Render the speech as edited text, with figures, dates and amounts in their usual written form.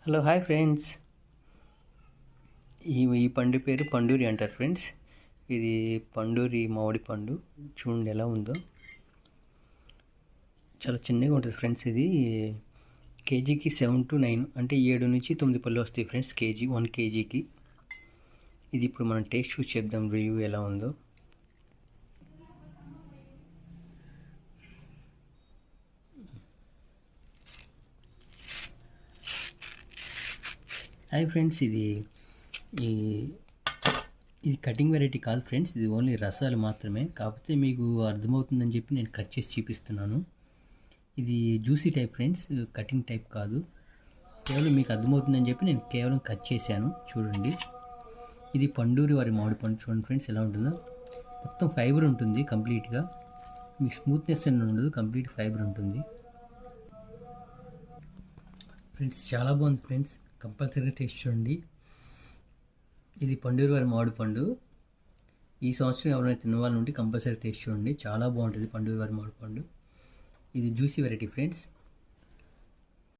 Hello hi friends. ఈ పండు పేరు పండూరి అంటారు ఫ్రెండ్స్. ఇది పండూరి మామిడి పండు. చూడండి ఎలా ఉందో, చాలా చిన్నగా ఉంటుంది ఫ్రెండ్స్. ఇది కేజీకి 7 to 9 అంటే 7 నుంచి 9 పళ్ళు వస్తాయి ఫ్రెండ్స్, 1 కేజీకి. ఇది ఇప్పుడు మనం టేస్ట్ చూసి చెప్దాం రివ్యూ ఎలా ఉందో. హాయ్ ఫ్రెండ్స్, ఇది కటింగ్ వెరైటీ కాదు ఫ్రెండ్స్, ఇది ఓన్లీ రసాలు మాత్రమే. కాకపోతే మీకు అర్థమవుతుందని చెప్పి నేను కట్ చేసి చూపిస్తున్నాను. ఇది juicy type friends, cutting type కాదు. కేవలం మీకు అర్థమవుతుందని చెప్పి నేను కేవలం కట్ చేశాను. చూడండి, ఇది పండూరి వారి మామిడి పండు. చూడండి ఫ్రెండ్స్ ఎలా ఉంటుందో. మొత్తం ఫైబర్ ఉంటుంది కంప్లీట్గా, మీకు స్మూత్నెస్ అని ఉండదు, కంప్లీట్ ఫైబర్ ఉంటుంది ఫ్రెండ్స్. చాలా బాగుంది ఫ్రెండ్స్, కంపల్సరీగా టేస్ట్ చూడండి. ఇది పండూరి వారి మామిడి పండు. ఈ సంవత్సరం ఎవరైనా తినవాలని ఉంటే కంపల్సరీ టేస్ట్ చూడండి, చాలా బాగుంటుంది పండూరి వారి మామిడి పండు. ఇది జ్యూసీ వెరైటీ ఫ్రెండ్స్.